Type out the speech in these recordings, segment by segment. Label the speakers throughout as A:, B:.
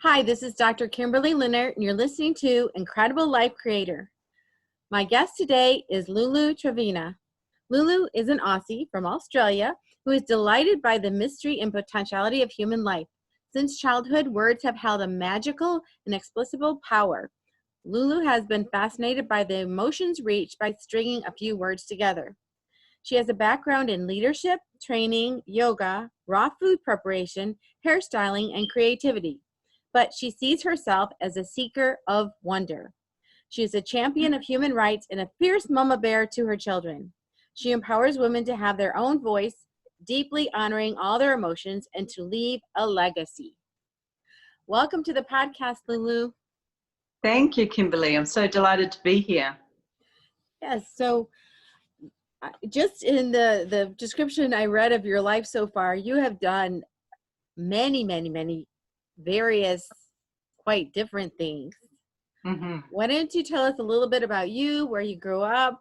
A: Hi, this is Dr. Kimberley Linert, and you're listening to Incredible Life Creator. My guest today is Lulu Trevena. Lulu is an Aussie from Australia who is delighted by the mystery and potentiality of human life. Since childhood, words have held a magical and inexplicable power. Lulu has been fascinated by the emotions reached by stringing a few words together. She has a background in leadership, training, yoga, raw food preparation, hairstyling, and creativity. But she sees herself as a seeker of wonder. She is a champion of human rights and a fierce mama bear to her children. She empowers women to have their own voice, deeply honoring all their emotions, and to leave a legacy. Welcome to the podcast, Lulu.
B: Thank you, Kimberley. I'm so delighted to be here.
A: Yes, so just in the description I read of your life so far, you have done many various, quite different things.
B: Mm-hmm.
A: Why don't you tell us a little bit about you, where you grew up,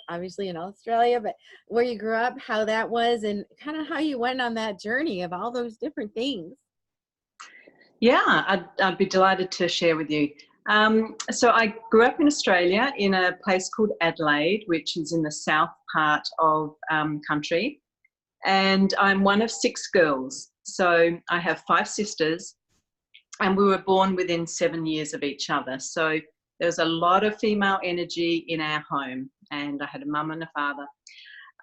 A: obviously in Australia, but where you grew up, how that was, and kind of how you went on that journey of all those different things.
B: Yeah, I'd be delighted to share with you. So I grew up in Australia in a place called Adelaide, which is in the south part of country. And I'm one of 6 girls. So I have 5 sisters, and we were born within 7 years of each other. So there was a lot of female energy in our home, and I had a mum and a father.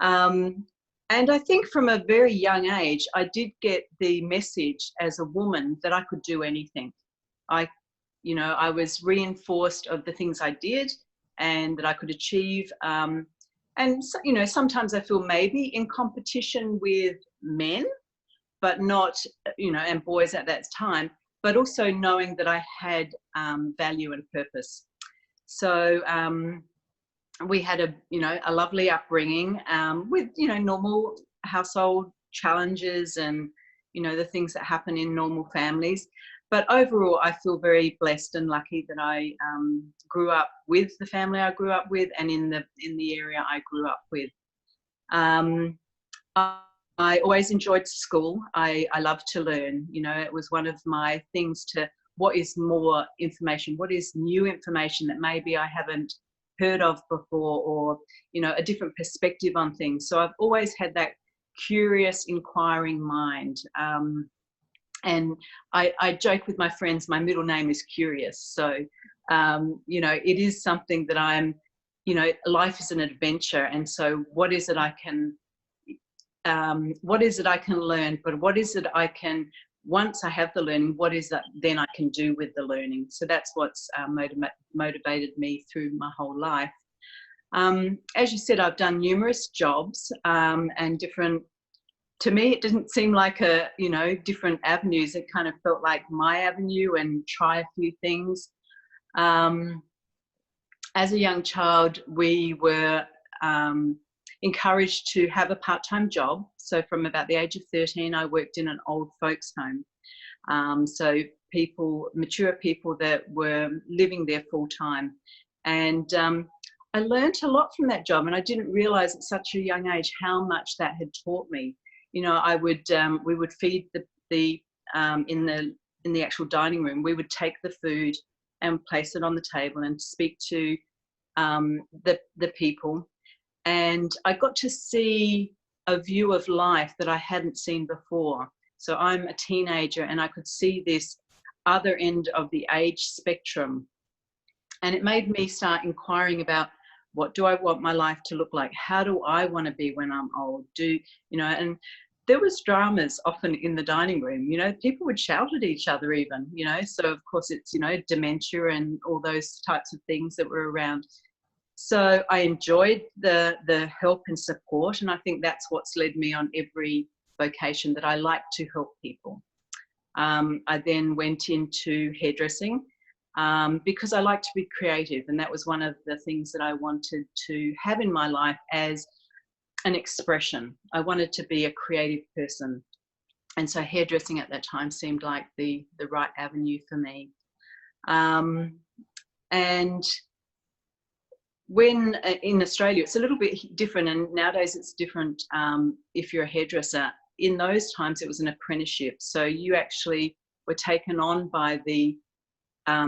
B: And I think from a very young age, I did get the message as a woman that I could do anything. I was reinforced of the things I did and that I could achieve. And so, sometimes I feel maybe in competition with men, but not, and boys at that time, but also knowing that I had value and purpose. So we had a lovely upbringing with, normal household challenges and, the things that happen in normal families. But overall, I feel very blessed and lucky that I grew up with the family I grew up with and in the area I grew up with. I always enjoyed school. I loved to learn. It was one of my things to, what is more information? What is new information that maybe I haven't heard of before, or, a different perspective on things. So I've always had that curious, inquiring mind. And I joke with my friends, my middle name is Curious. So, it is something that I'm, life is an adventure. And so what is it I can learn, but what is it I can, once I have the learning, what is that then I can do with the learning? So that's what's motivated me through my whole life. As you said, I've done numerous jobs and different, to me, it didn't seem like different avenues. It kind of felt like my avenue and try a few things. As a young child, we were encouraged to have a part-time job. So from about the age of 13, I worked in an old folks home. So mature people that were living there full-time. And I learned a lot from that job, and I didn't realize at such a young age how much that had taught me. We would feed in the actual dining room. We would take the food and place it on the table and speak to the people. And I got to see a view of life that I hadn't seen before. So I'm a teenager, and I could see this other end of the age spectrum. And it made me start inquiring about, what do I want my life to look like? How do I want to be when I'm old? And there was dramas often in the dining room. People would shout at each other even, so of course it's, dementia and all those types of things that were around. So I enjoyed the help and support, and I think that's what's led me on every vocation, that I like to help people. I then went into hairdressing because I like to be creative, and that was one of the things that I wanted to have in my life as an expression. I wanted to be a creative person, and so hairdressing at that time seemed like the right avenue for me. And when in Australia, it's a little bit different, and nowadays it's different. If you're a hairdresser, in those times it was an apprenticeship, so you actually were taken on by the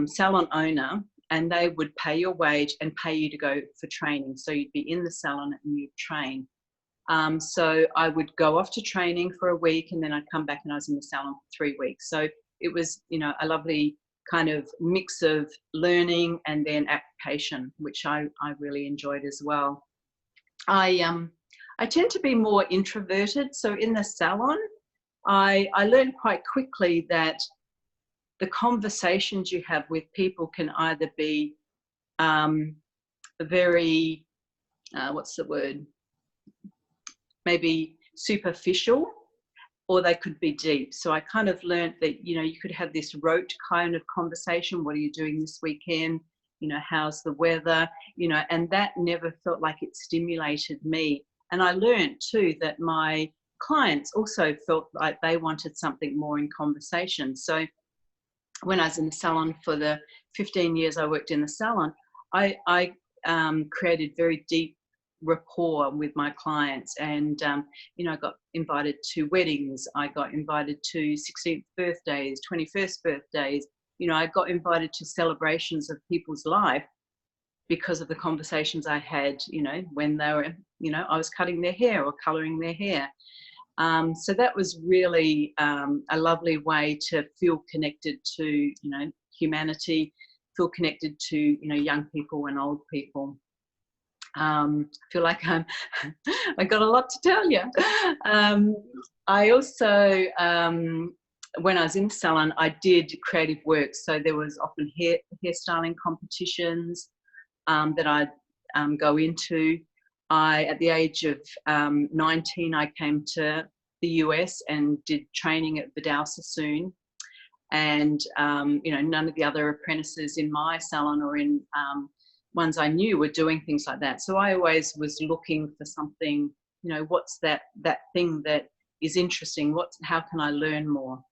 B: salon owner, and they would pay your wage and pay you to go for training. So you'd be in the salon and you'd train. So I would go off to training for a week, and then I'd come back and I was in the salon for 3 weeks. So it was, you know, a lovely kind of mix of learning and then application, which I really enjoyed as well. I tend to be more introverted. So in the salon, I learned quite quickly that the conversations you have with people can either be very, what's the word? Maybe superficial, or they could be deep. So I kind of learned that, you know, you could have this rote kind of conversation. What are you doing this weekend? You know, how's the weather? You know, and that never felt like it stimulated me. And I learned too that my clients also felt like they wanted something more in conversation. So when I was in the salon for the 15 years I worked in the salon, I created very deep rapport with my clients, and you know, I got invited to weddings, I got invited to 16th birthdays, 21st birthdays, you know, I got invited to celebrations of people's life because of the conversations I had, you know, when they were, you know, I was cutting their hair or colouring their hair. So that was really a lovely way to feel connected to, you know, humanity, feel connected to, you know, young people and old people. I feel like I got a lot to tell you. I also, when I was in the salon, I did creative work. So there was often hairstyling competitions that I'd go into. At the age of 19, I came to the US and did training at Vidal Sassoon. And, you know, none of the other apprentices in my salon or in ones I knew were doing things like that. So I always was looking for something, you know, what's that thing that is interesting? How can I learn more?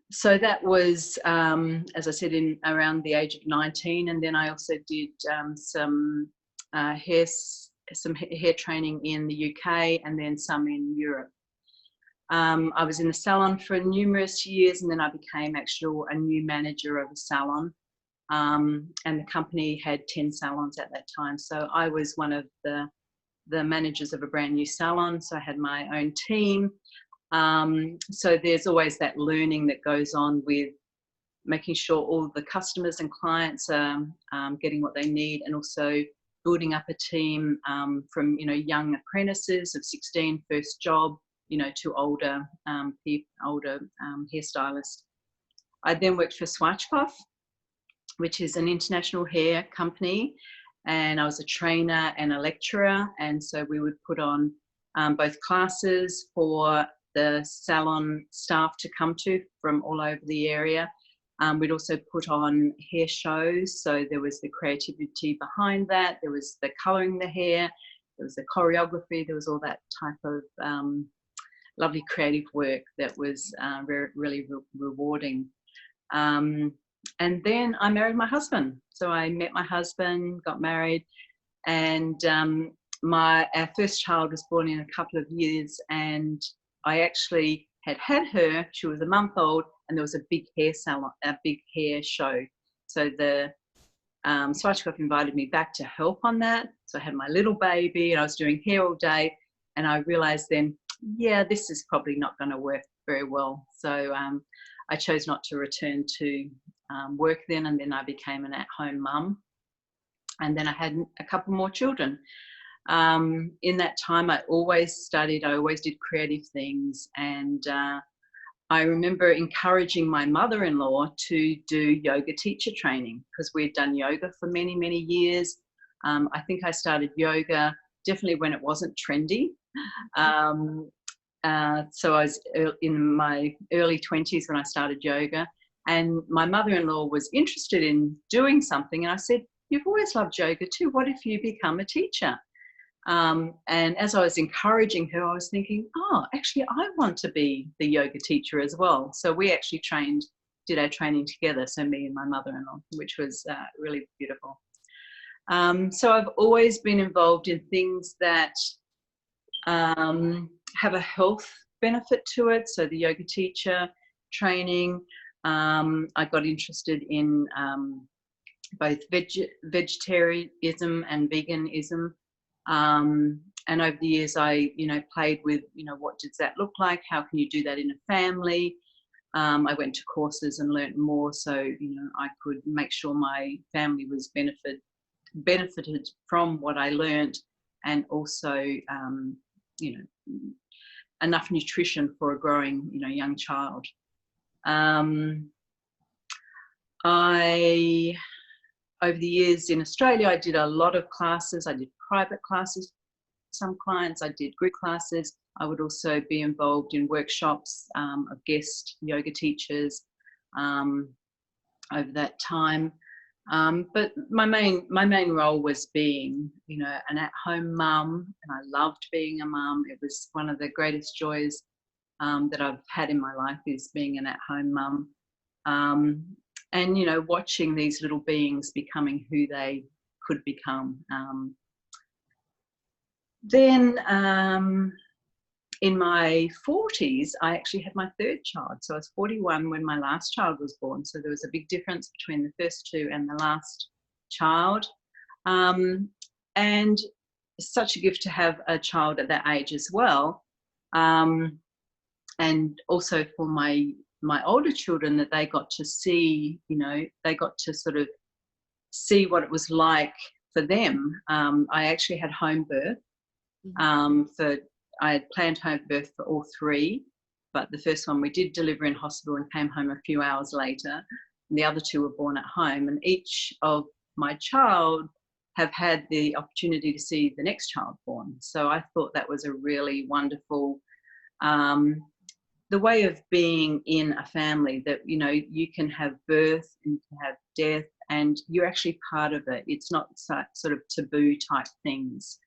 B: So that was, as I said, in around the age of 19. And then I also did some hair training in the UK and then some in Europe. I was in the salon for numerous years, and then I became actually a new manager of a salon. And the company had 10 salons at that time. So I was one of the managers of a brand new salon. So I had my own team. So there's always that learning that goes on with making sure all the customers and clients are getting what they need, and also building up a team from, you know, young apprentices of 16, first job, you know, to older hairstylists. I then worked for Swatchpuff, which is an international hair company, and I was a trainer and a lecturer. And so we would put on both classes for the salon staff to come to from all over the area. We'd also put on hair shows, so there was the creativity behind that, there was the colouring the hair, there was the choreography, there was all that type of lovely creative work that was really rewarding. And then I married my husband. So I met my husband, got married, and our first child was born in a couple of years, and I actually had her. She was a month old, and there was a big hair salon, a big hair show. So the Swatchpuff invited me back to help on that. So I had my little baby, and I was doing hair all day, and I realised then, yeah, this is probably not going to work very well. So I chose not to return to work then, and then I became an at-home mum. And then I had a couple more children. In that time, I always studied, I always did creative things. And I remember encouraging my mother-in-law to do yoga teacher training, because we'd done yoga for many, many years. I think I started yoga definitely when it wasn't trendy. So I was in my early 20s when I started yoga, and my mother-in-law was interested in doing something. And I said, you've always loved yoga too. What if you become a teacher? And as I was encouraging her, I was thinking, oh, actually, I want to be the yoga teacher as well. So we actually did our training together. So me and my mother-in-law, which was really beautiful. So I've always been involved in things that have a health benefit to it. So the yoga teacher training, I got interested in both vegetarianism and veganism. And over the years, I, played with, what does that look like? How can you do that in a family? I went to courses and learnt more, so I could make sure my family was benefited from what I learnt, and also enough nutrition for a growing young child. Over the years in Australia, I did a lot of classes. I did private classes, some clients. I did group classes. I would also be involved in workshops of guest yoga teachers over that time. But my main role was being, an at-home mum, and I loved being a mum. It was one of the greatest joys that I've had in my life, is being an at-home mum. And, watching these little beings becoming who they could become. Then in my 40s, I actually had my third child. So I was 41 when my last child was born. So there was a big difference between the first two and the last child. And it's such a gift to have a child at that age as well. And also for my older children, that they got to see, they got to sort of see what it was like for them. I actually had home birth. I had planned home birth for all three, but the first one we did deliver in hospital and came home a few hours later. And the other two were born at home, and each of my child have had the opportunity to see the next child born. So I thought that was a really wonderful, the way of being in a family, that, you can have birth and you can have death, and you're actually part of it. It's not sort of taboo type things.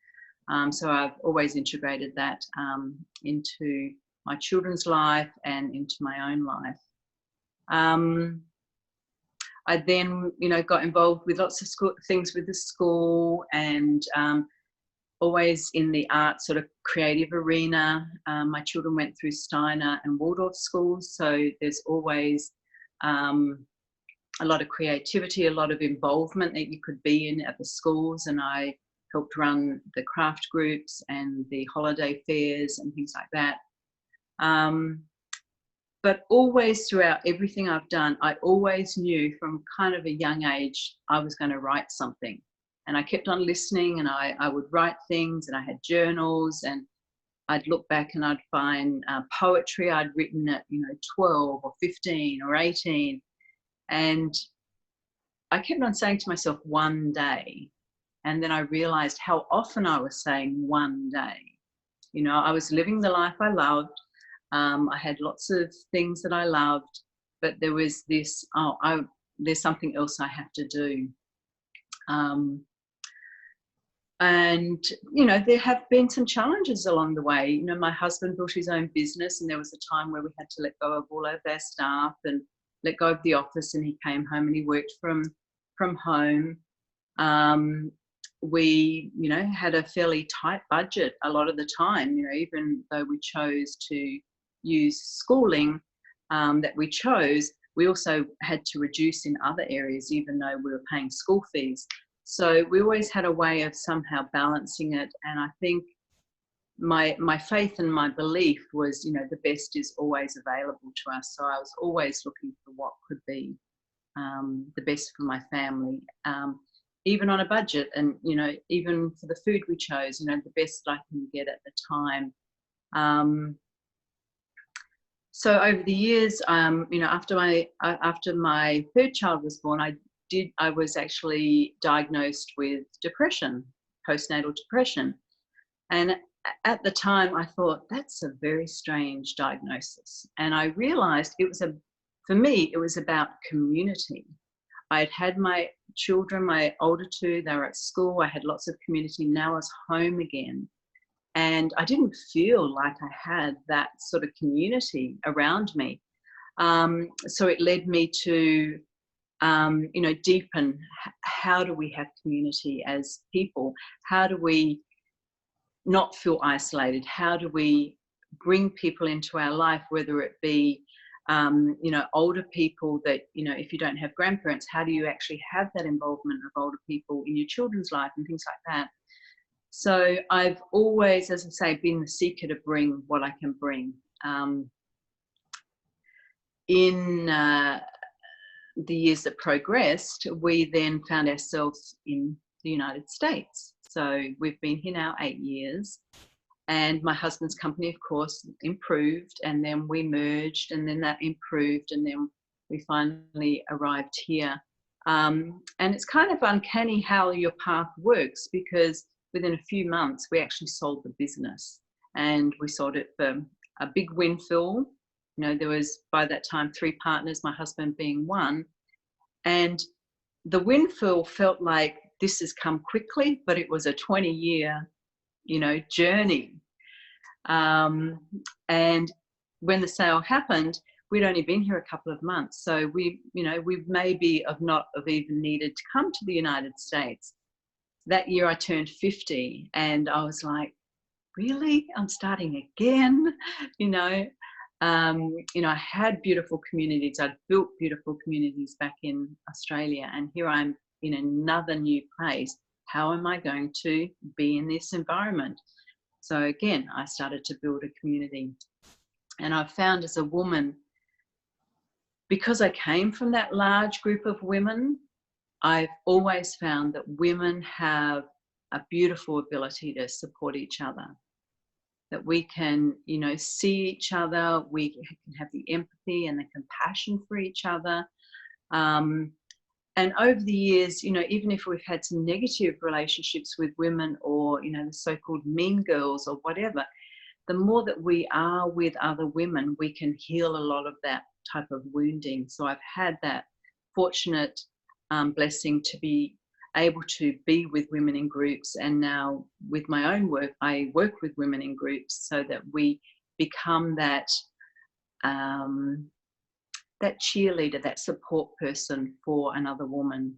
B: So I've always integrated that into my children's life and into my own life. I then, got involved with lots of things with the school, and always in the art sort of creative arena. My children went through Steiner and Waldorf schools, so there's always a lot of creativity, a lot of involvement that you could be in at the schools, and I helped run the craft groups and the holiday fairs and things like that. But always throughout everything I've done, I always knew from kind of a young age I was going to write something. And I kept on listening, and I would write things, and I had journals, and I'd look back and I'd find poetry I'd written at 12 or 15 or 18. And I kept on saying to myself, one day. And then I realized how often I was saying one day. I was living the life I loved. I had lots of things that I loved, but there was this, there's something else I have to do. And, there have been some challenges along the way. My husband built his own business, and there was a time where we had to let go of all of our staff and let go of the office, and he came home and he worked from home. We, had a fairly tight budget a lot of the time, even though we chose to use schooling that we chose, we also had to reduce in other areas, even though we were paying school fees. So we always had a way of somehow balancing it. And I think my faith and my belief was, the best is always available to us. So I was always looking for what could be the best for my family. Even on a budget, and even for the food we chose, the best I can get at the time. So over the years, after my third child was born, I was actually diagnosed with depression, postnatal depression, and at the time I thought, that's a very strange diagnosis, and I realized for me it was about community. I had my children, my older two, they were at school. I had lots of community. Now I was home again. And I didn't feel like I had that sort of community around me. So it led me to, deepen, how do we have community as people? How do we not feel isolated? How do we bring people into our life, whether it be older people that, if you don't have grandparents, how do you actually have that involvement of older people in your children's life and things like that. So I've always, as I say, been the seeker to bring what I can bring. In the years that progressed, we then found ourselves in the United States. So we've been here now 8 years, and my husband's company, of course, improved, and then we merged, and then that improved, and then we finally arrived here. And it's kind of uncanny how your path works, because within a few months we actually sold the business, and we sold it for a big windfall. There was, by that time, 3 partners, my husband being one. And the windfall felt like this has come quickly, but it was a 20-year, journey. And when the sale happened, we'd only been here a couple of months. So we maybe not have even needed to come to the United States. That year I turned 50, and I was like, really? I'm starting again? I had beautiful communities. I'd built beautiful communities back in Australia, and here I'm in another new place. How am I going to be in this environment? So again, I started to build a community. And I've found, as a woman, because I came from that large group of women, I've always found that women have a beautiful ability to support each other. That we can, see each other, we can have the empathy and the compassion for each other. And over the years, even if we've had some negative relationships with women, or, the so-called mean girls or whatever, the more that we are with other women, we can heal a lot of that type of wounding. So I've had that fortunate blessing to be able to be with women in groups, and now with my own work, I work with women in groups so that we become that that cheerleader, that support person for another woman.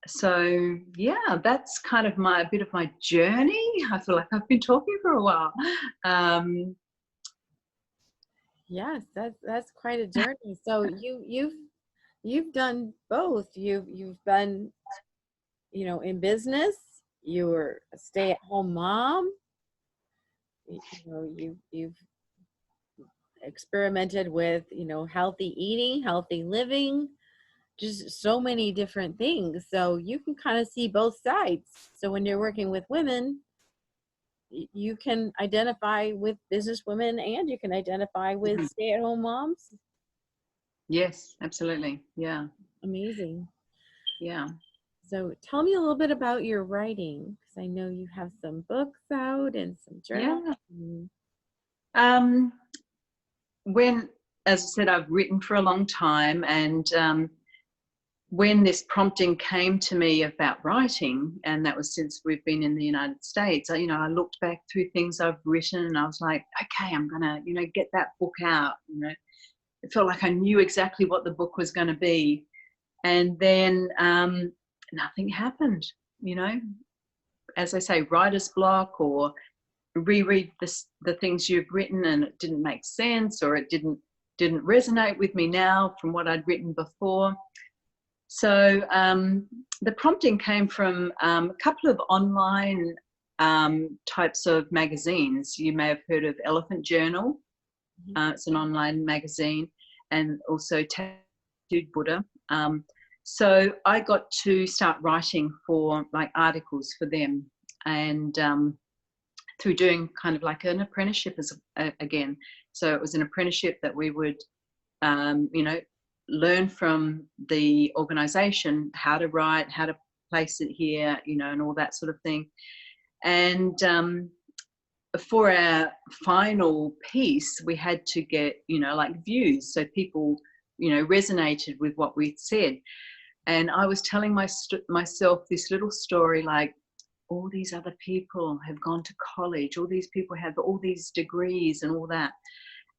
B: So yeah, that's kind of a bit of my journey. I feel like I've been talking for a while.
A: Yes, that's quite a journey. So you've done both. You've been, in business. You were a stay-at-home mom. You've experimented with, healthy eating, healthy living, just so many different things. So you can kind of see both sides. So when you're working with women, you can identify with business women, and you can identify with stay-at-home moms.
B: Yes, absolutely. Yeah.
A: Amazing.
B: Yeah.
A: So tell me a little bit about your writing, because I know you have some books out and some journals.
B: Yeah. When, as I said, I've written for a long time, and when this prompting came to me about writing, and that was since we've been in the United States, I looked back through things I've written, and I was like, okay, I'm gonna, get that book out. It felt like I knew exactly what the book was going to be, and then nothing happened. As I say, writer's block, or reread the things you've written and it didn't make sense, or it didn't resonate with me now from what I'd written before. So the prompting came from a couple of online types of magazines. You may have heard of Elephant Journal. It's an online magazine, and also Tattooed Buddha. So I got to start writing for articles for them, and through doing kind of like an apprenticeship again. So it was an apprenticeship that we would, learn from the organisation how to write, how to place it here, and all that sort of thing. And for our final piece, we had to get, views. So people, resonated with what we'd said. And I was telling myself this little story, like, all these other people have gone to college, all these people have all these degrees and all that.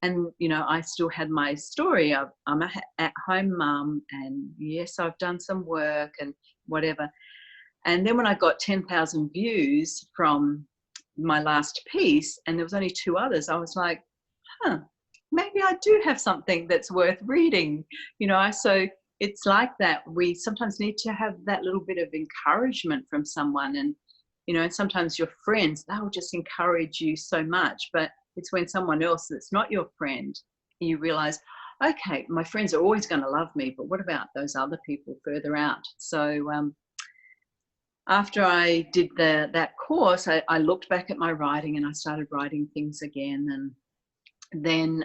B: And, I still had my story. I'm a at-home mum, and yes, I've done some work and whatever. And then when I got 10,000 views from my last piece, and there was only 2 others, I was like, huh, maybe I do have something that's worth reading, you know. So it's like that. We sometimes need to have that little bit of encouragement from someone, and you know, and sometimes your friends, they'll just encourage you so much, but it's when someone else that's not your friend, you realize, okay, my friends are always going to love me, but what about those other people further out? So after I did that course, I looked back at my writing and I started writing things again. And then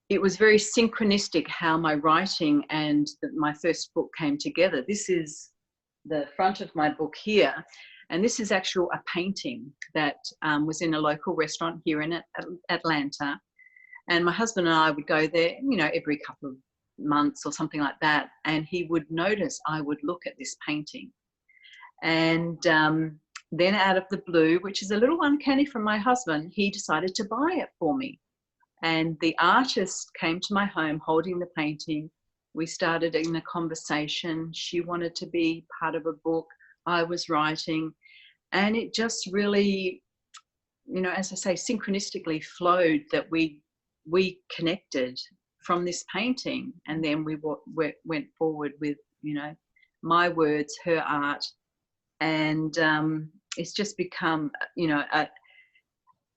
B: it was very synchronistic how my writing and my first book came together. This is the front of my book here. And this is actual a painting that was in a local restaurant here in Atlanta. And my husband and I would go there, you know, every couple of months or something like that. And he would notice I would look at this painting. And then out of the blue, which is a little uncanny from my husband, he decided to buy it for me. And the artist came to my home holding the painting. We started in a conversation. She wanted to be part of a book. I was writing. And it just really, you know, as I say, synchronistically flowed that we connected from this painting. And then we went forward with, you know, my words, her art. And it's just become, you know,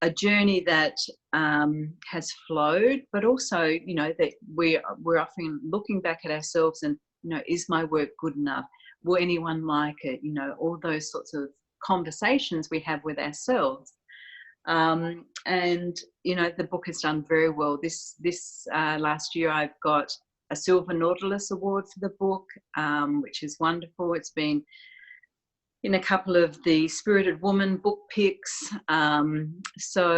B: a journey that has flowed, but also, you know, that we're often looking back at ourselves and, you know, is my work good enough? Will anyone like it? You know, all those sorts of conversations we have with ourselves. And, you know, the book has done very well. This last year I've got a Silver Nautilus Award for the book, which is wonderful. It's been in a couple of the Spirited Woman book picks. So,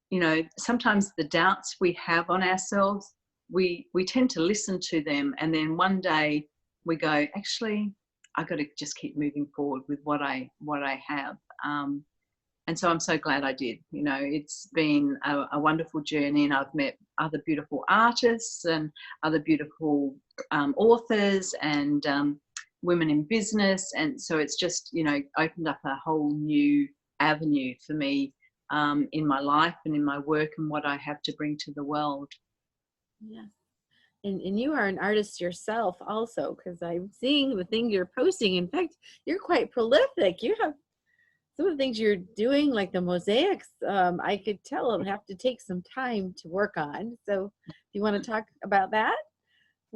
B: you know, sometimes the doubts we have on ourselves, we tend to listen to them, and then one day we go, actually, I got to just keep moving forward with what I have. And so I'm so glad I did. You know, it's been a wonderful journey, and I've met other beautiful artists and other beautiful authors and women in business. And so it's just, you know, opened up a whole new avenue for me in my life and in my work and what I have to bring to the world.
A: Yeah. And you are an artist yourself also, because I'm seeing the thing you're posting. In fact, you're quite prolific. You have some of the things you're doing, like the mosaics, I could tell it would have to take some time to work on. So do you want to talk about that?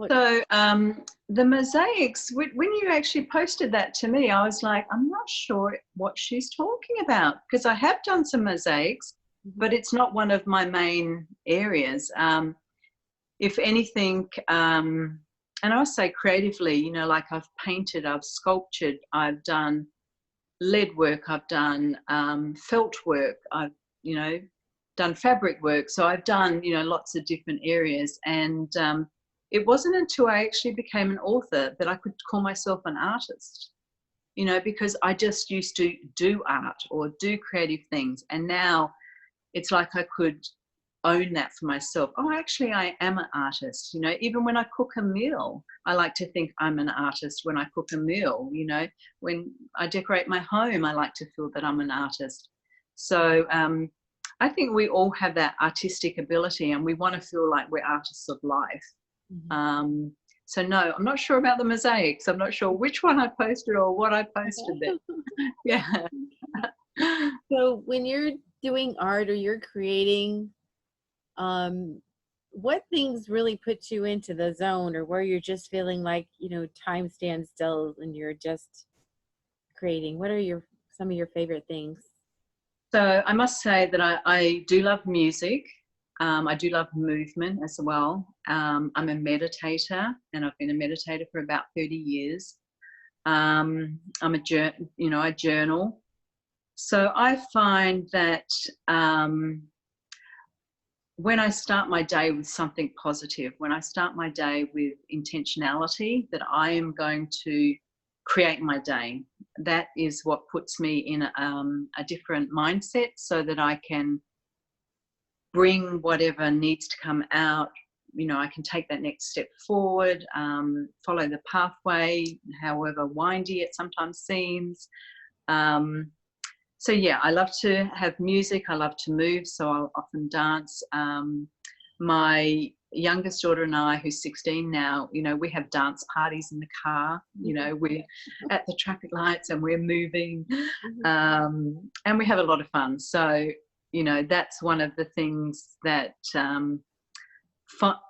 B: So the mosaics, when you actually posted that to me, I was like, I'm not sure what she's talking about, because I have done some mosaics, but it's not one of my main areas. If anything, and I would say creatively, you know, like I've painted, I've sculptured, I've done lead work, I've done felt work, I've, you know, done fabric work. So I've done, you know, lots of different areas. And it wasn't until I actually became an author that I could call myself an artist, you know, because I just used to do art or do creative things. And now it's like I could own that for myself. Oh, actually, I am an artist. You know, even when I cook a meal, I like to think I'm an artist when I cook a meal. You know, when I decorate my home, I like to feel that I'm an artist. So I think we all have that artistic ability, and we want to feel like we're artists of life. So no, I'm not sure about the mosaics. I'm not sure which one I posted or what I posted there. Yeah.
A: So when you're doing art or you're creating, what things really put you into the zone, or where you're just feeling like, you know, time stands still and you're just creating? What are some of your favorite things?
B: So I must say that I do love music. I do love movement as well. I'm a meditator, and I've been a meditator for about 30 years. I journal. So I find that when I start my day with something positive, when I start my day with intentionality that I am going to create my day, that is what puts me in a different mindset, so that I can bring whatever needs to come out. You know, I can take that next step forward, follow the pathway, however windy it sometimes seems. So yeah, I love to have music. I love to move, so I'll often dance. My youngest daughter and I, who's 16 now, you know, we have dance parties in the car. You know, we're at the traffic lights and we're moving, and we have a lot of fun. So, you know, that's one of the things that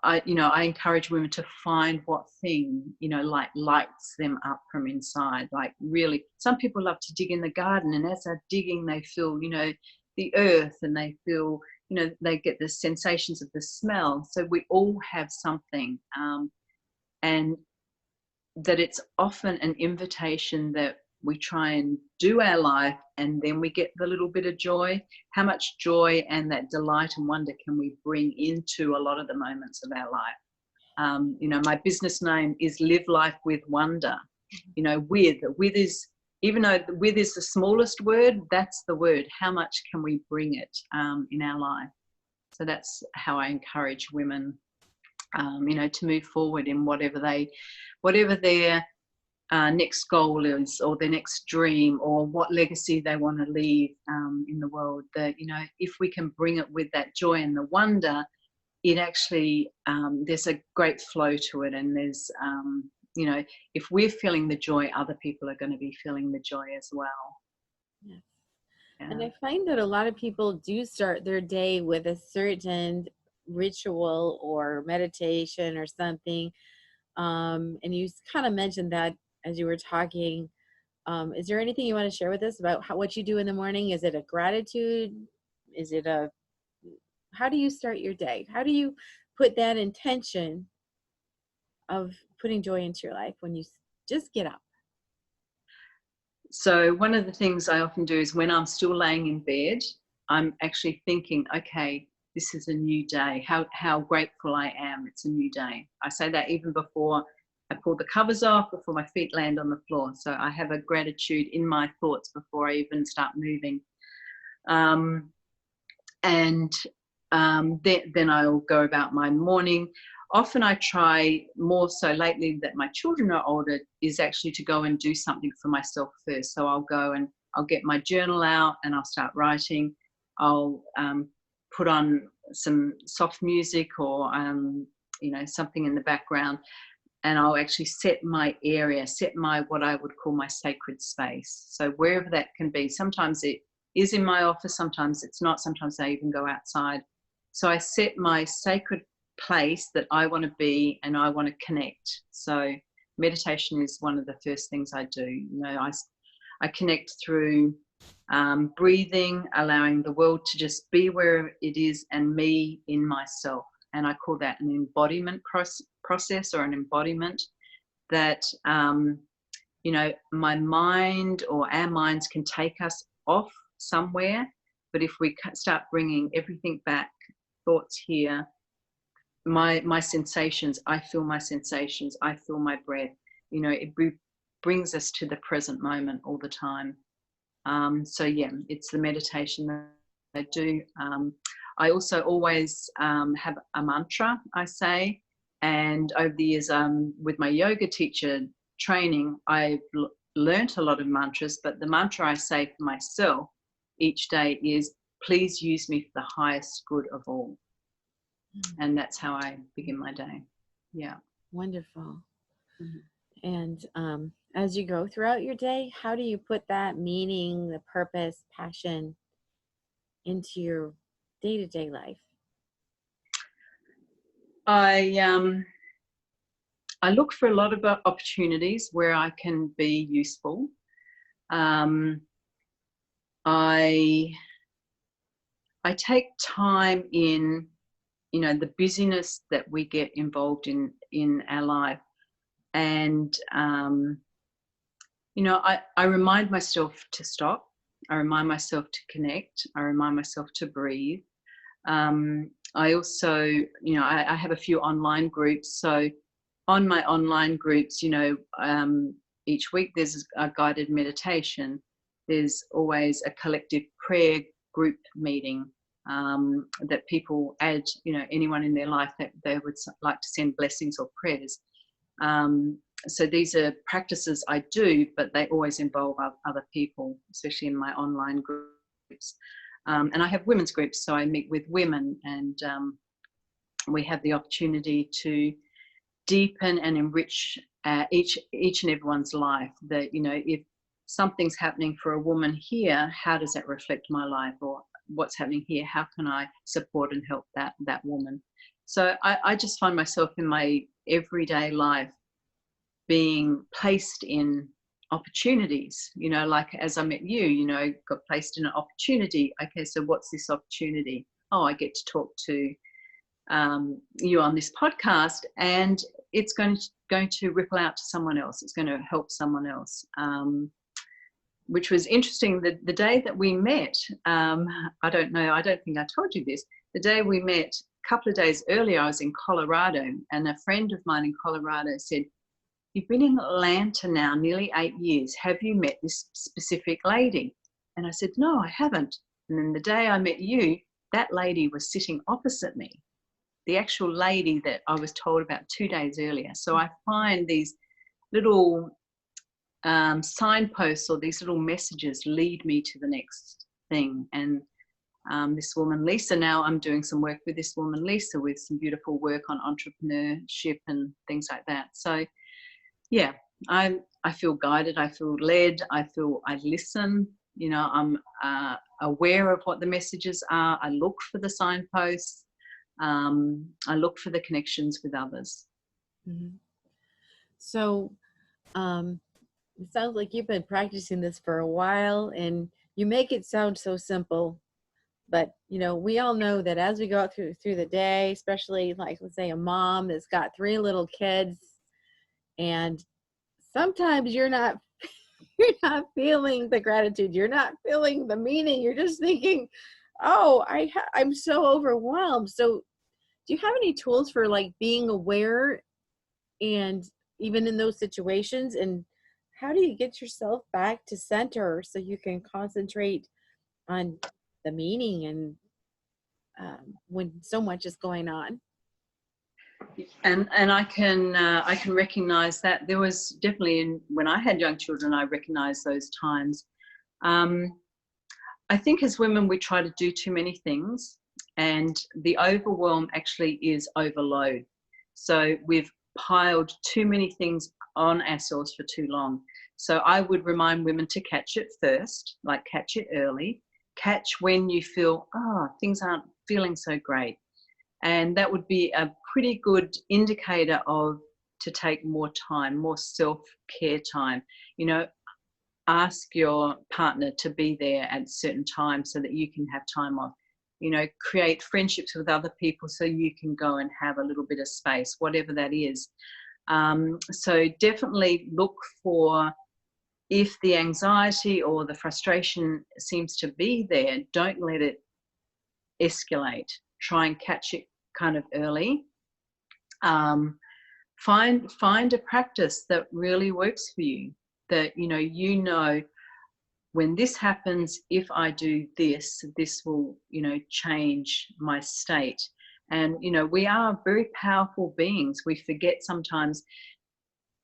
B: I encourage women to find what thing, you know, like lights them up from inside. Like really, some people love to dig in the garden, and as they're digging, they feel, you know, the earth, and they feel, you know, they get the sensations of the smell. So we all have something, and that it's often an invitation that we try and do our life, and then we get the little bit of joy. How much joy and that delight and wonder can we bring into a lot of the moments of our life? You know, my business name is Live Life with Wonder. You know, with is, even though with is the smallest word, that's the word. How much can we bring it in our life? So that's how I encourage women, you know, to move forward in whatever their next goal is, or their next dream, or what legacy they want to leave in the world. That, you know, if we can bring it with that joy and the wonder, it actually, there's a great flow to it. And there's, you know, if we're feeling the joy, other people are going to be feeling the joy as well.
A: Yes.
B: Yeah.
A: And I find that a lot of people do start their day with a certain ritual or meditation or something. And you kind of mentioned that as you were talking. Is there anything you want to share with us about what you do in the morning? Is it a gratitude? Is it how do you start your day? How do you put that intention of putting joy into your life when you just get up?
B: So one of the things I often do is when I'm still laying in bed, I'm actually thinking, okay, this is a new day. How grateful I am. It's a new day. I say that even before I pull the covers off, before my feet land on the floor. So I have a gratitude in my thoughts before I even start moving. Then I'll go about my morning. Often I try, more so lately that my children are older, is actually to go and do something for myself first. So I'll go and I'll get my journal out and I'll start writing. I'll put on some soft music, or you know, something in the background, and I'll actually set my area, set my, what I would call my sacred space. So wherever that can be. Sometimes it is in my office, sometimes it's not, sometimes I even go outside. So I set my sacred place that I want to be and I want to connect. So meditation is one of the first things I do. You know, I connect through breathing, allowing the world to just be where it is, and me in myself. And I call that an embodiment process, or an embodiment that, you know, my mind or our minds can take us off somewhere, but if we start bringing everything back, thoughts here, my sensations, I feel my sensations, I feel my breath, you know, it brings us to the present moment all the time. So yeah, it's the meditation that I do. I also always have a mantra I say, and over the years with my yoga teacher training, I've learnt a lot of mantras, but the mantra I say for myself each day is, please use me for the highest good of all. And that's how I begin my day. Yeah.
A: Wonderful.
B: Mm-hmm.
A: And as you go throughout your day, how do you put that meaning, the purpose, passion into your day-to-day life?
B: I look for a lot of opportunities where I can be useful. I take time in, you know, the busyness that we get involved in our life, and you know, I remind myself to stop. I remind myself to connect. I remind myself to breathe. I also, you know, I have a few online groups. So on my online groups, you know, each week there's a guided meditation. There's always a collective prayer group meeting that people add, you know, anyone in their life that they would like to send blessings or prayers. so these are practices I do, but they always involve other people, especially in my online groups. And I have women's groups, so I meet with women, and we have the opportunity to deepen and enrich each and everyone's life. That, you know, if something's happening for a woman here, how does that reflect my life? Or what's happening here, how can I support and help that woman? So I just find myself in my everyday life being placed in opportunities, you know, like as I met you, you know, got placed in an opportunity. Okay, so what's this opportunity? Oh, I get to talk to you on this podcast, and it's going to ripple out to someone else. It's going to help someone else, which was interesting. The day that we met, I don't think I told you this. The day we met, a couple of days earlier, I was in Colorado, and a friend of mine in Colorado said, "You've been in Atlanta now nearly 8 years. Have you met this specific lady?" And I said, "No, I haven't." And then the day I met you, that lady was sitting opposite me, the actual lady that I was told about 2 days earlier. So I find these little signposts, or these little messages, lead me to the next thing. And this woman, Lisa, now I'm doing some work with this woman, Lisa, with some beautiful work on entrepreneurship and things like that. So yeah, I feel guided, I feel led, I listen, you know, I'm aware of what the messages are. I look for the signposts. I look for the connections with others.
A: Mm-hmm. So it sounds like you've been practicing this for a while, and you make it sound so simple. But, you know, we all know that as we go out through the day, especially like, let's say, a mom that's got 3 little kids, and sometimes you're not feeling the gratitude, you're not feeling the meaning, you're just thinking, oh, I'm so overwhelmed. So do you have any tools for like being aware, and even in those situations, and how do you get yourself back to center so you can concentrate on the meaning and when so much is going on?
B: And I can recognize that there was definitely, when I had young children, I recognized those times. I think as women we try to do too many things, and the overwhelm actually is overload. So we've piled too many things on ourselves for too long. So I would remind women to catch it first, like catch it early, catch when you feel, oh, things aren't feeling so great. And that would be a pretty good indicator to take more time, more self-care time. You know, ask your partner to be there at certain times so that you can have time off. You know, create friendships with other people so you can go and have a little bit of space, whatever that is. So definitely look for, if the anxiety or the frustration seems to be there, don't let it escalate. Try and catch it kind of early. Find a practice that really works for you, that you know when this happens, if I do this will, you know, change my state. And you know, we are very powerful beings. We forget sometimes,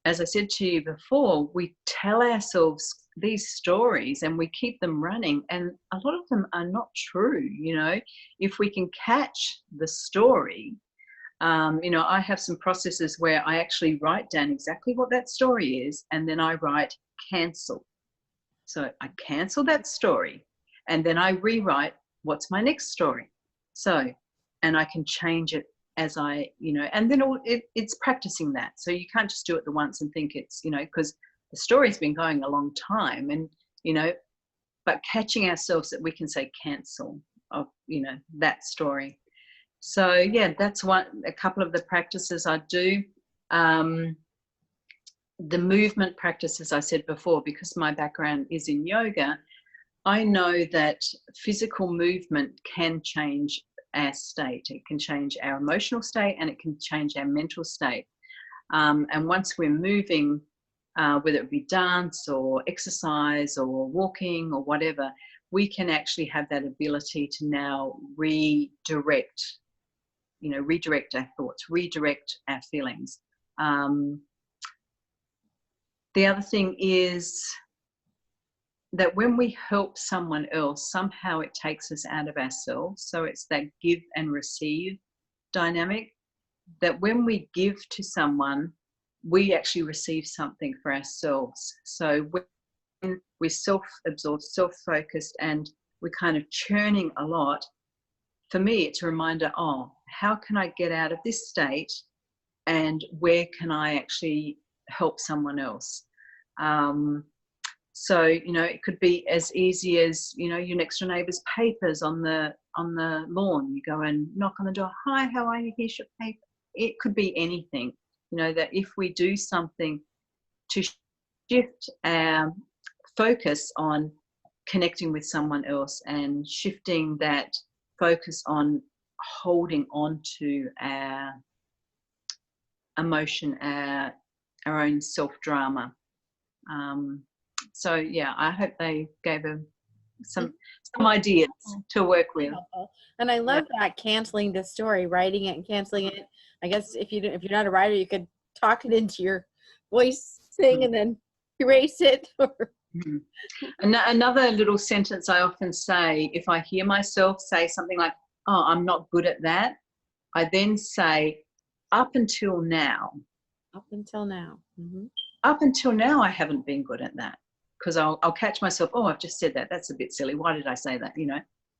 B: as I said to you before, we tell ourselves these stories and we keep them running, and a lot of them are not true. You know, if we can catch the story, you know, I have some processes where I actually write down exactly what that story is, and then I write cancel. So I cancel that story, and then I rewrite what's my next story. So, and I can change it as I, you know, and then it's practicing that. So you can't just do it the once and think it's, you know, because the story's been going a long time, and, you know, but catching ourselves that we can say cancel of, you know, that story. So yeah, that's a couple of the practices I do. The movement practice, as I said before, because my background is in yoga, I know that physical movement can change our state. It can change our emotional state, and it can change our mental state. And once we're moving, whether it be dance or exercise or walking or whatever, we can actually have that ability to now redirect our thoughts, redirect our feelings. the other thing is that when we help someone else, somehow it takes us out of ourselves. So it's that give and receive dynamic, that when we give to someone, we actually receive something for ourselves. So when we're self-absorbed, self-focused, and we're kind of churning a lot, for me, it's a reminder, oh, how can I get out of this state, and where can I actually help someone else? So, you know, it could be as easy as, you know, your next door neighbour's papers on the lawn. You go and knock on the door. Hi, how are you? Here's your paper. It could be anything. You know, that if we do something to shift our focus on connecting with someone else and shifting that focus on holding on to our emotion, our own self-drama. So yeah, I hope they gave some ideas to work with.
A: And I love that, canceling the story, writing it and canceling it. I guess if you're not a writer, you could talk it into your voice thing and then erase it.
B: Another little sentence I often say, if I hear myself say something like, oh, I'm not good at that, I then say, up until now.
A: Up until now. Mm-hmm.
B: Up until now, I haven't been good at that. Because I'll catch myself, oh, I've just said that. That's a bit silly. Why did I say that? You know,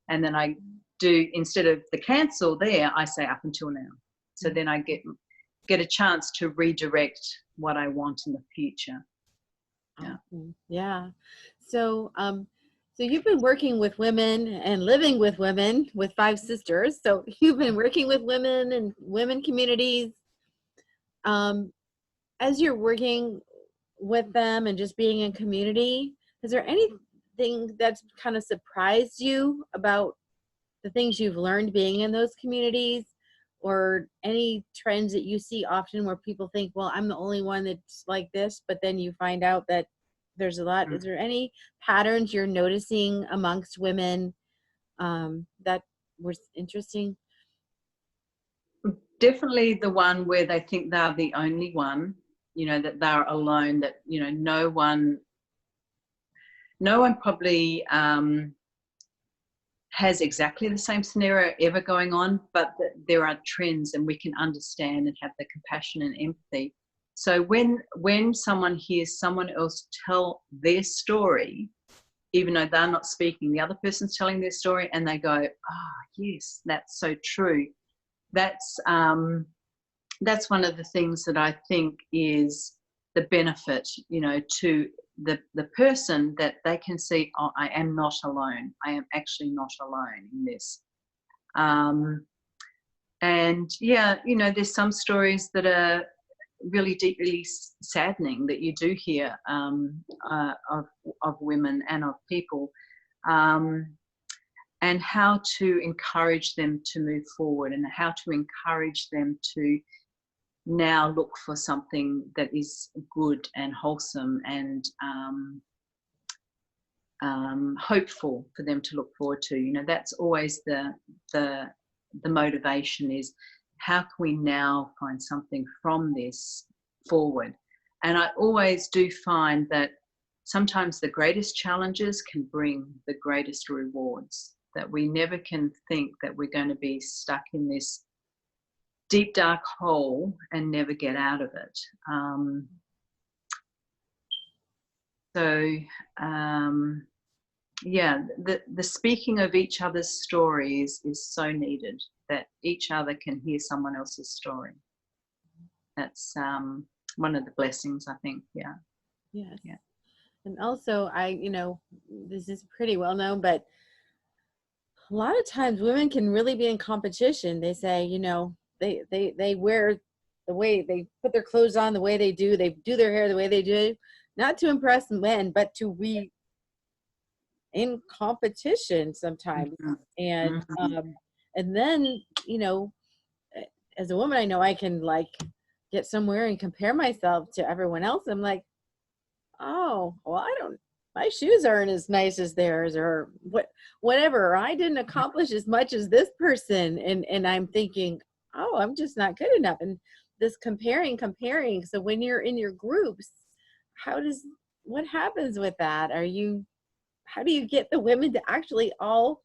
B: and then I do, instead of the cancel there, I say up until now. So then I get a chance to redirect what I want in the future. Yeah.
A: Yeah. So, so you've been working with women and living with women with 5 sisters. So you've been working with women and women communities. As you're working with them and just being in community, is there anything that's kind of surprised you about the things you've learned being in those communities, or any trends that you see often where people think, well, I'm the only one that's like this, but then you find out that there's a lot? Is there any patterns you're noticing amongst women that was interesting?
B: Definitely the one where they think they're the only one, you know, that they're alone, that, you know, no one probably has exactly the same scenario ever going on, but that there are trends and we can understand and have the compassion and empathy. So when someone hears someone else tell their story, even though they're not speaking, the other person's telling their story, and they go, oh, yes, that's so true. That's one of the things that I think is the benefit, you know, to the person, that they can see, oh, I am not alone. I am actually not alone in this. And yeah, you know, there's some stories that are really deeply saddening that you do hear of women and of people, and how to encourage them to move forward, and how to encourage them to now look for something that is good and wholesome and hopeful for them to look forward to. You know, that's always the motivation, is how can we now find something from this forward? And I always do find that sometimes the greatest challenges can bring the greatest rewards, that we never can think that we're going to be stuck in this deep dark hole and never get out of it. Yeah, the speaking of each other's stories is so needed, that each other can hear someone else's story. That's one of the blessings, I think. Yeah.
A: Yes. Yeah. And also, you know, this is pretty well known, but a lot of times women can really be in competition. They say, you know, they wear the way, they put their clothes on the way they do their hair the way they do, not to impress men, but to be in competition sometimes. And and then, you know, as a woman, I know I can like get somewhere and compare myself to everyone else. I'm like, oh, well, my shoes aren't as nice as theirs, or whatever. I didn't accomplish as much as this person. And I'm thinking, oh, I'm just not good enough. And this comparing. So when you're in your groups, what happens with that? How do you get the women to actually all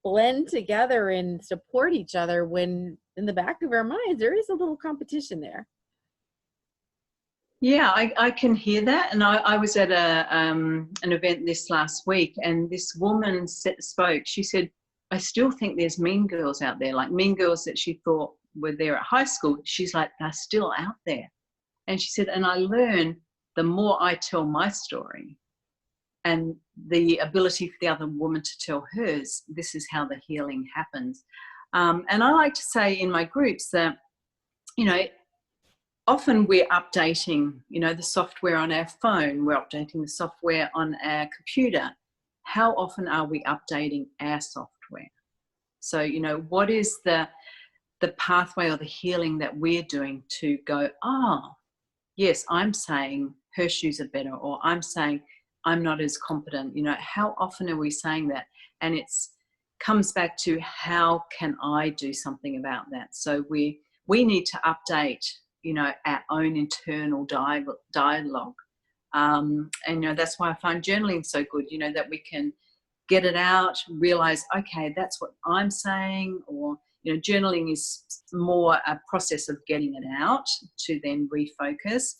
A: blend together and support each other when in the back of our minds there is a little competition there?
B: Yeah, I can hear that. And I was at an event this last week, and this woman spoke. She said, I still think there's mean girls out there, like mean girls that she thought were there at high school. She's like, they're still out there. And she said, and I learn the more I tell my story and the ability for the other woman to tell hers, this is how the healing happens. And I like to say in my groups that, you know, often we're updating, you know, the software on our phone, we're updating the software on our computer. How often are we updating our software? So, you know, what is the pathway or the healing that we're doing to go, oh, yes, I'm saying her shoes are better, or I'm saying I'm not as competent. You know, how often are we saying that? And it's comes back to how can I do something about that? So we need to update, you know, our own internal dialogue. And, you know, that's why I find journaling so good, you know, that we can get it out, realize, okay, that's what I'm saying, or, you know, journaling is more a process of getting it out to then refocus,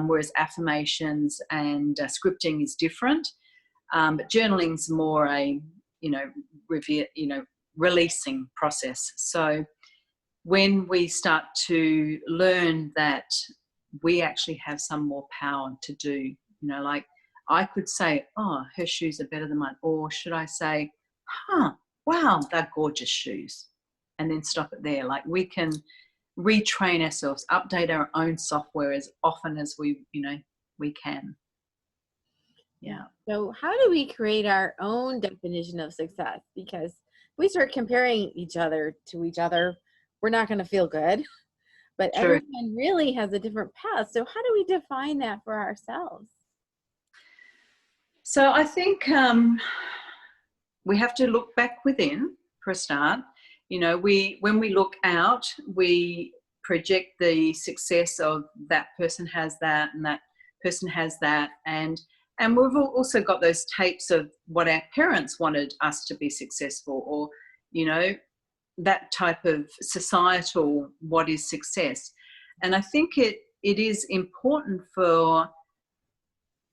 B: whereas affirmations and scripting is different. But journaling's more a, you know, releasing process. So when we start to learn that we actually have some more power to do, you know, like I could say, oh, her shoes are better than mine. Or should I say, wow, they're gorgeous shoes. And then stop it there. Like we can retrain ourselves, update our own software as often as we can. Yeah.
A: So how do we create our own definition of success? Because if we start comparing each other to each other, we're not going to feel good. But
B: True.
A: everyone really has a different path. So how do we define that for ourselves?
B: So I think we have to look back within for a start. You know, when we look out, we project the success of that person has that and that person has that. And we've also got those tapes of what our parents wanted us to be successful, or, you know, that type of societal what is success. And I think it is important for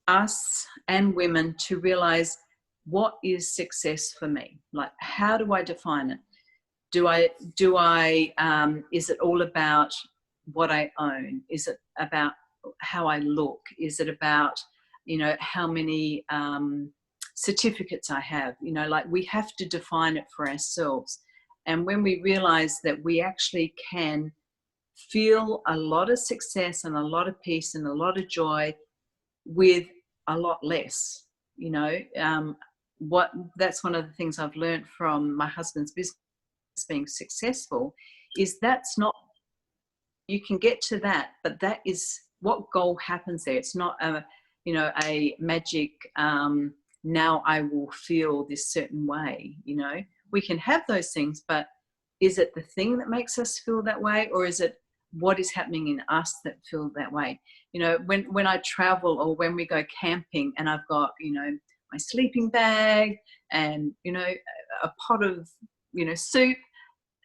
B: us and women to realize, what is success for me? Like, how do I define it? Do I is it all about what I own? Is it about how I look? Is it about, you know, how many certificates I have? You know, like we have to define it for ourselves. And when we realize that we actually can feel a lot of success and a lot of peace and a lot of joy with a lot less, you know, that's one of the things I've learned from my husband's business being successful, is that's not, you can get to that, but that is what goal happens there. It's not a, you know, a magic, now I will feel this certain way, you know. We can have those things, but is it the thing that makes us feel that way, or is it what is happening in us that feel that way? You know, when I travel or when we go camping and I've got, you know, my sleeping bag and, you know, a pot of, you know, soup,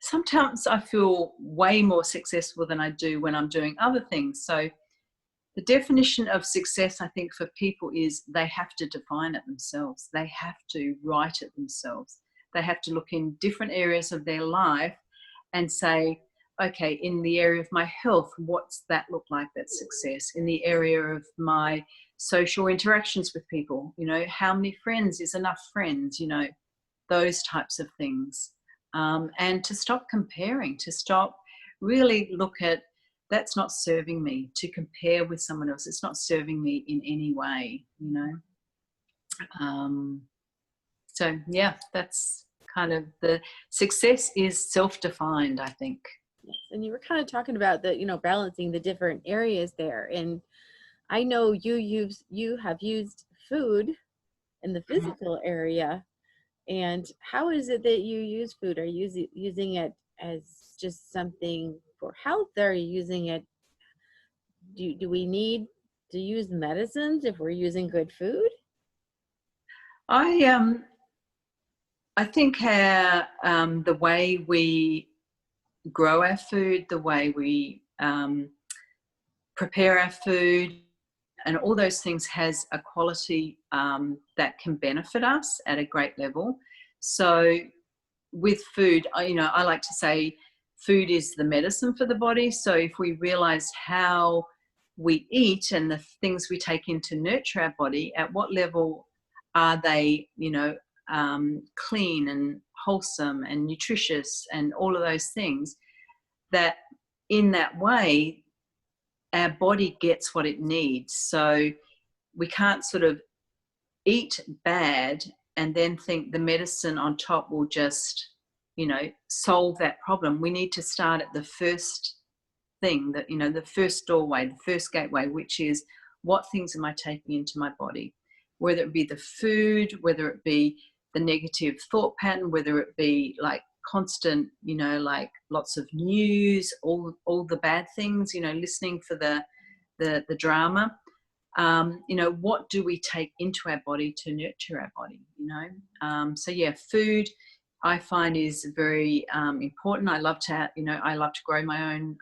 B: sometimes I feel way more successful than I do when I'm doing other things. So the definition of success, I think, for people is they have to define it themselves. They have to write it themselves. They have to look in different areas of their life and say, okay, in the area of my health, what's that look like? That's success. In the area of my social interactions with people, you know, how many friends is enough friends, you know, those types of things. And to stop comparing, to stop really look at, that's not serving me, to compare with someone else. It's not serving me in any way, you know. So yeah, that's kind of the success is self-defined, I think.
A: Yes. And you were kind of talking about the, you know, balancing the different areas there. And I know you have used food in the physical area. And how is it that you use food? Are you using it as just something for health? Or are you using it, do we need to use medicines if we're using good food?
B: I think the way we grow our food, the way we prepare our food, and all those things has a quality that can benefit us at a great level. So with food, I like to say food is the medicine for the body. So if we realize how we eat and the things we take in to nurture our body, at what level are they, clean and wholesome and nutritious and all of those things, that in that way, our body gets what it needs. So we can't sort of eat bad and then think the medicine on top will just, solve that problem. We need to start at the first thing, that, the first doorway, the first gateway, which is what things am I taking into my body? Whether it be the food, whether it be the negative thought pattern, whether it be like constant, like lots of news, all the bad things, listening for the drama. What do we take into our body to nurture our body, so yeah, food I find is very important. I love to grow my own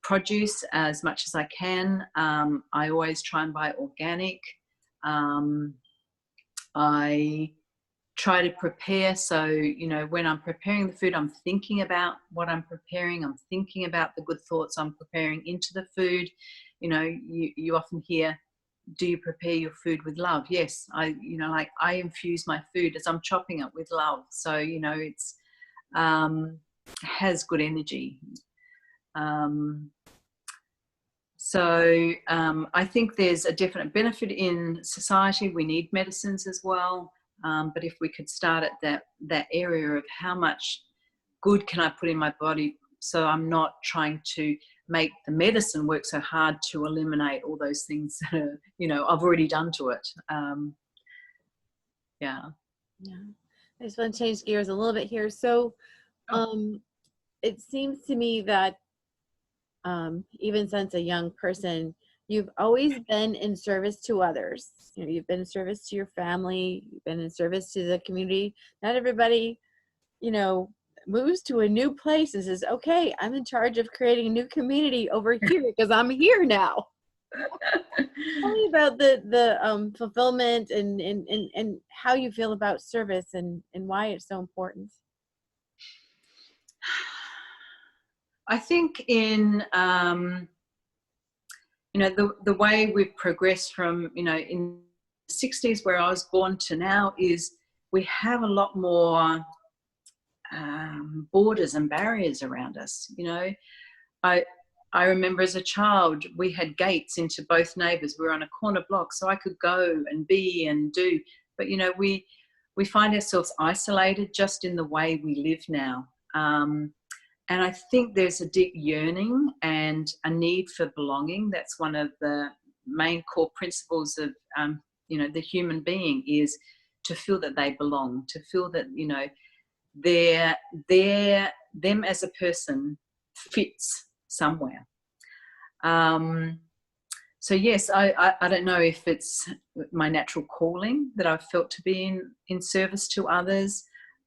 B: produce as much as I can. I always try and buy organic. I try to prepare, so when I'm preparing the food, I'm thinking about what I'm preparing. I'm thinking about the good thoughts I'm preparing into the food. You often hear, do you prepare your food with love? Yes, I infuse my food as I'm chopping it with love, so it's has good energy. I think there's a definite benefit in society. We need medicines as well. But if we could start at that area of how much good can I put in my body, so I'm not trying to make the medicine work so hard to eliminate all those things that are, I've already done to it. Yeah.
A: I just want to change gears a little bit here. So it seems to me that even since a young person, you've always been in service to others. You've been in service to your family, you've been in service to the community. Not everybody, moves to a new place and says, okay, I'm in charge of creating a new community over here because I'm here now. Tell me about the fulfillment and how you feel about service and why it's so important.
B: I think in the way we've progressed from in the 60s where I was born to now is we have a lot more borders and barriers around us. I remember as a child we had gates into both neighbours. We were on a corner block, so I could go and be and do. But we find ourselves isolated just in the way we live now. And I think there's a deep yearning and a need for belonging. That's one of the main core principles of, the human being, is to feel that they belong, to feel that, them as a person fits somewhere. So yes, I don't know if it's my natural calling that I've felt to be in service to others.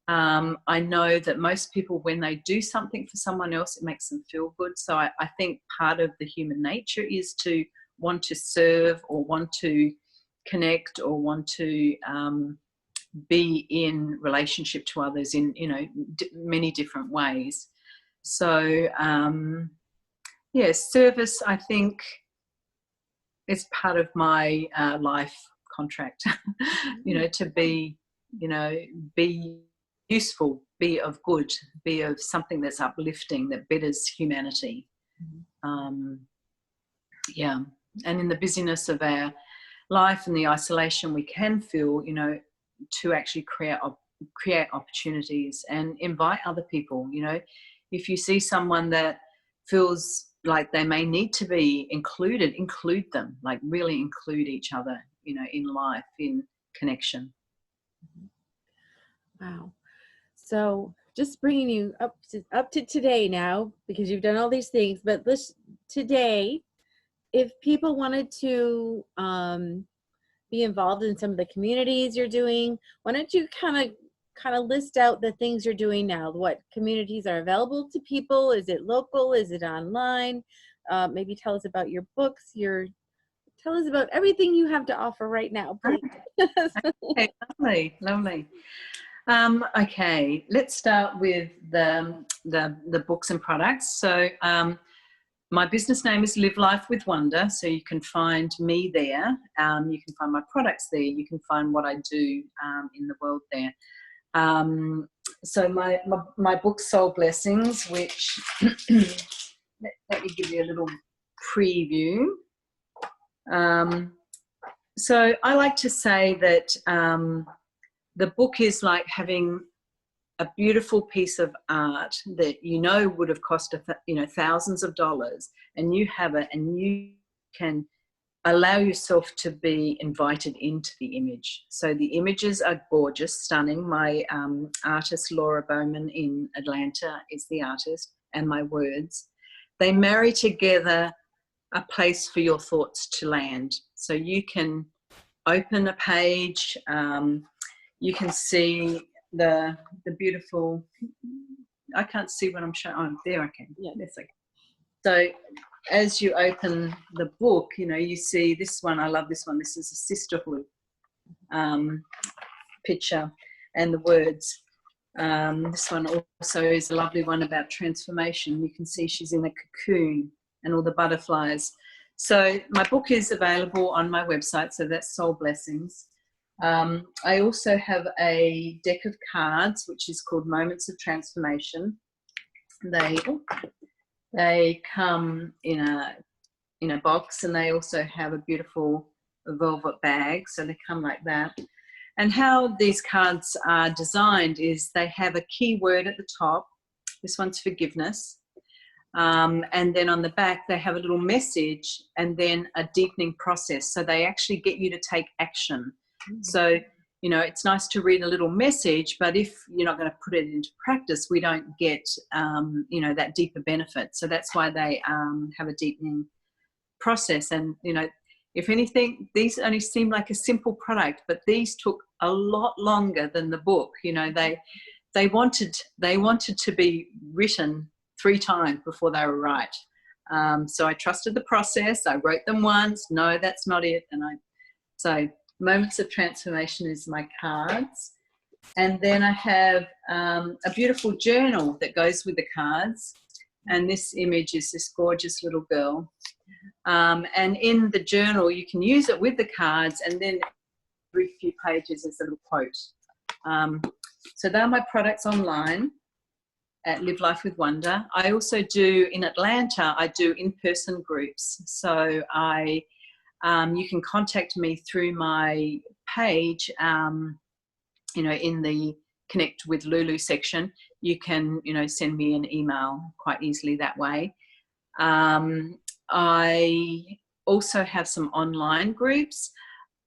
B: I know that most people, when they do something for someone else, it makes them feel good. So I think part of the human nature is to want to serve or want to connect or want to be in relationship to others in, many different ways. So, service, I think, is part of my life contract, to be, be useful, be of good, be of something that's uplifting, that betters humanity. And in the busyness of our life and the isolation we can feel, to actually create opportunities and invite other people. If you see someone that feels like they may need to be included, include them, like really include each other, in life, in connection.
A: Wow. So just bringing you up to today now, because you've done all these things, but today, if people wanted to be involved in some of the communities you're doing, why don't you kind of list out the things you're doing now? What communities are available to people? Is it local? Is it online? Maybe tell us about your books. Tell us about everything you have to offer right now, please.
B: Okay, lovely, lovely. Okay, let's start with the books and products. So my business name is Live Life with Wonder, so you can find me there. You can find my products there. You can find what I do in the world there. So my book, Soul Blessings, which let me give you a little preview. So I like to say that the book is like having a beautiful piece of art that would have cost thousands of dollars, and you have it, and you can allow yourself to be invited into the image. So the images are gorgeous, stunning. My artist Laura Bowman in Atlanta is the artist, and my words, they marry together a place for your thoughts to land. So you can open a page, you can see the beautiful, I can't see what I'm showing. Oh, there I can. Yeah, that's okay. So as you open the book, you see this one. I love this one. This is a sisterhood picture, and the words. This one also is a lovely one about transformation. You can see she's in a cocoon and all the butterflies. So my book is available on my website, so that's Soul Blessings. I also have a deck of cards, which is called Moments of Transformation. They come in a box, and they also have a beautiful velvet bag, so they come like that. And how these cards are designed is they have a key word at the top. This one's forgiveness. And then on the back, they have a little message and then a deepening process. So they actually get you to take action. So, it's nice to read a little message, but if you're not going to put it into practice, we don't get, that deeper benefit. So that's why they have a deepening process. And, if anything, these only seem like a simple product, but these took a lot longer than the book. They wanted to be written 3 times before they were right. So I trusted the process. I wrote them once. No, that's not it. So Moments of Transformation is my cards. And then I have a beautiful journal that goes with the cards. And this image is this gorgeous little girl. And in the journal, you can use it with the cards, and then every few pages is a little quote. So they're my products online at Live Life with Wonder. I also do, in Atlanta, I do in-person groups. So you can contact me through my page, in the Connect with Lulu section. You can, send me an email quite easily that way. I also have some online groups,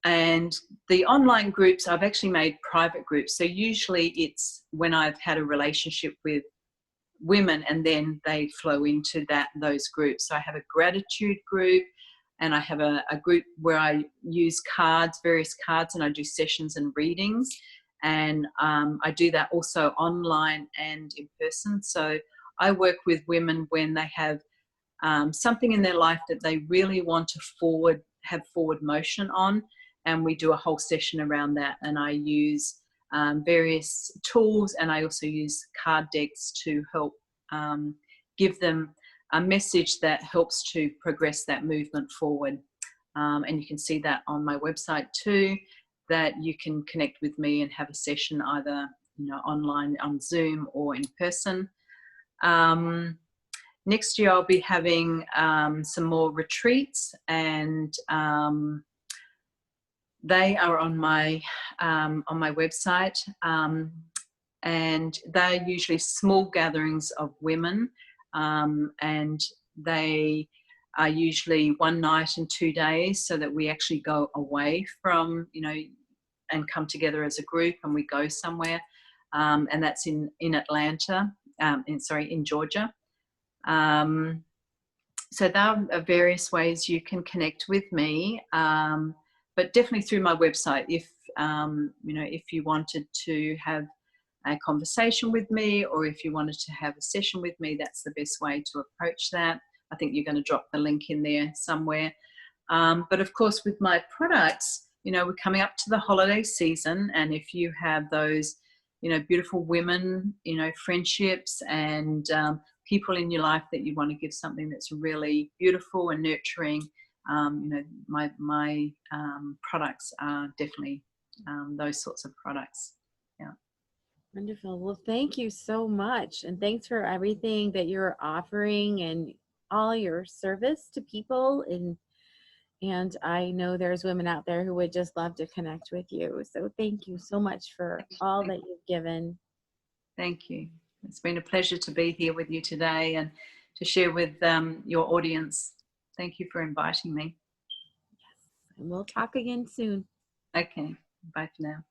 B: and the online groups I've actually made private groups. So usually it's when I've had a relationship with women, and then they flow into those groups. So I have a gratitude group, and I have a group where I use various cards, and I do sessions and readings. And I do that also online and in person. So I work with women when they have something in their life that they really want to have forward motion on, and we do a whole session around that. And I use various tools, and I also use card decks to help give them a message that helps to progress that movement forward. And you can see that on my website too, that you can connect with me and have a session either online on Zoom or in person. Next year I'll be having some more retreats, and they are on my website, and they're usually small gatherings of women, and they are usually 1 night and 2 days, so that we actually go away from and come together as a group, and we go somewhere, and that's in Atlanta, in Georgia. So there are various ways you can connect with me, but definitely through my website. If if you wanted to have a conversation with me, or if you wanted to have a session with me, that's the best way to approach that. I think you're going to drop the link in there somewhere. But of course, with my products, we're coming up to the holiday season, and if you have those, beautiful women, friendships and people in your life that you want to give something that's really beautiful and nurturing, my products are definitely those sorts of products. Yeah.
A: Wonderful. Well, thank you so much. And thanks for everything that you're offering and all your service to people. And I know there's women out there who would just love to connect with you. So thank you so much for all that you've given.
B: Thank you. It's been a pleasure to be here with you today and to share with your audience. Thank you for inviting me.
A: Yes. And we'll talk again soon.
B: Okay. Bye for now.